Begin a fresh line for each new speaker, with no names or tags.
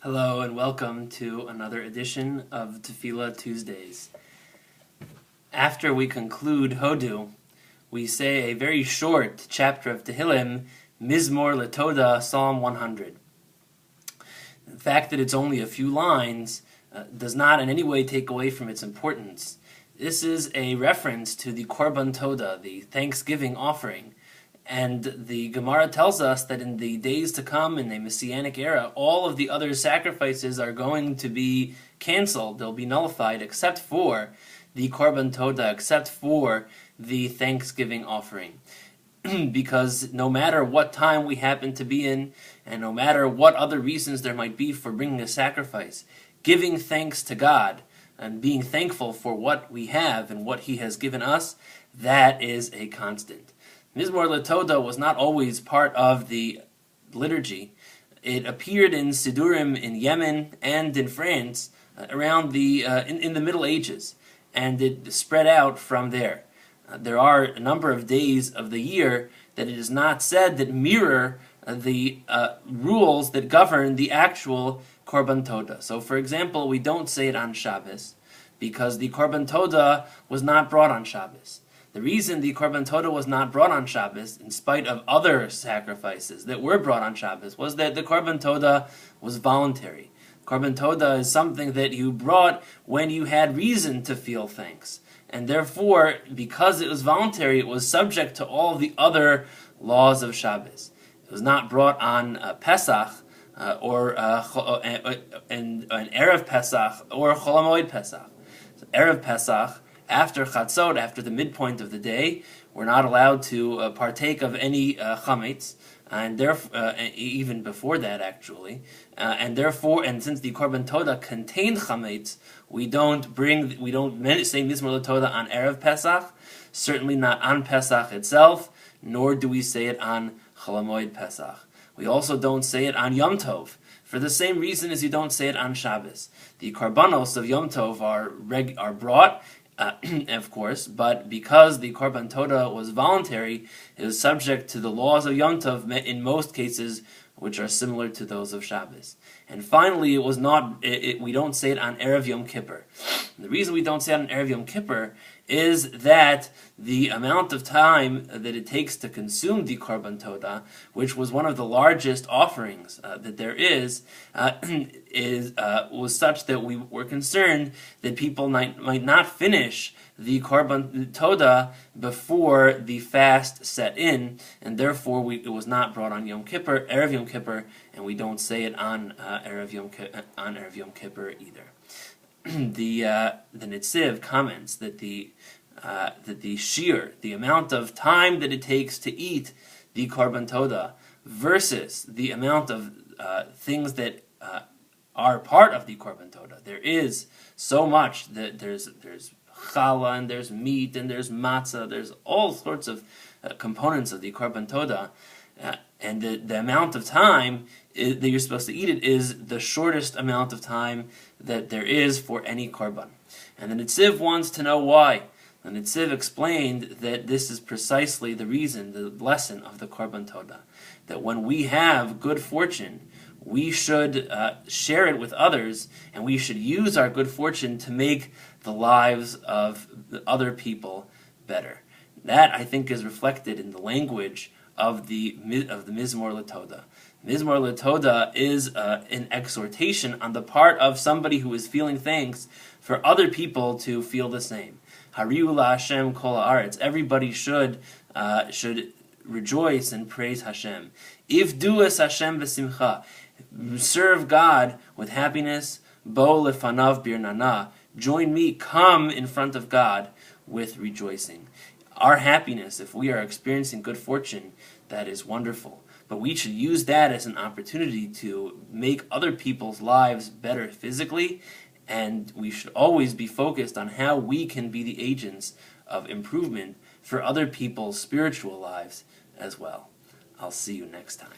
Hello and welcome to another edition of Tefilah Tuesdays. After we conclude Hodu, we say a very short chapter of Tehillim, mizmor, letodah, Psalm 100. The fact that it's only a few lines does not in any way take away from its importance. This is a reference to the korban todah, the thanksgiving offering. And the Gemara tells us that in the days to come, in the Messianic era, all of the other sacrifices are going to be canceled. They'll be nullified except for the korban todah, except for the thanksgiving offering. Because no matter what time we happen to be in, and no matter what other reasons there might be for bringing a sacrifice, giving thanks to God and being thankful for what we have and what He has given us, that is a constant. Mizmor letodah was not always part of the liturgy. It appeared in Sidurim in Yemen and in France around in the Middle Ages, and it spread out from there. There are a number of days of the year that it is not said that mirror the rules that govern the actual korban todah. So, for example, we don't say it on Shabbos because the korban todah was not brought on Shabbos. The reason the korban todah was not brought on Shabbos, in spite of other sacrifices that were brought on Shabbos, was that the korban todah was voluntary. Korban todah is something that you brought when you had reason to feel thanks. And therefore, because it was voluntary, it was subject to all the other laws of Shabbos. It was not brought on Pesach, or an Erev Pesach, or Chol HaMoed Pesach. So Erev Pesach, after Chatzot, after the midpoint of the day, we're not allowed to partake of any chametz, and therefore, even before that, actually, and since the korban todah contained chametz, we don't say mizmor letodah on erev Pesach, certainly not on Pesach itself, nor do we say it on Chol HaMoed Pesach. We also don't say it on Yom Tov, for the same reason as you don't say it on Shabbos. The korbanos of Yom Tov are brought. Of course, but because the korban todah was voluntary, it was subject to the laws of Yom Tov in most cases, which are similar to those of Shabbos. And finally, we don't say it on Erev Yom Kippur. And the reason we don't say it on Erev Yom Kippur is that the amount of time that it takes to consume the korban todah, which was one of the largest offerings that there is, was such that we were concerned that people might not finish the korban todah before the fast set in, and therefore it was not brought on Erev Yom Kippur, and we don't say it on Erev Yom Kippur either. The Netziv comments that the shear, the amount of time that it takes to eat the korban todah versus the amount of things that are part of the korban todah. There is so much that there's challah and there's meat and there's matzah. There's all sorts of components of the korban todah, and the amount of time that you're supposed to eat it is the shortest amount of time that there is for any korban. And the Netziv wants to know why. The Netziv explained that this is precisely the reason, the lesson of the korban todah, that when we have good fortune, we should share it with others, and we should use our good fortune to make the lives of the other people better. That, I think, is reflected in the language of the mizmor letodah. Mizmor letodah is an exhortation on the part of somebody who is feeling thanks for other people to feel the same. Hariu la'Hashem kol haaretz. Everybody should rejoice and praise Hashem. Ivdu es Hashem v'simcha. Serve God with happiness. Bo lefanav birnana. Join me. Come in front of God with rejoicing. Our happiness, if we are experiencing good fortune, that is wonderful. But we should use that as an opportunity to make other people's lives better physically, and we should always be focused on how we can be the agents of improvement for other people's spiritual lives as well. I'll see you next time.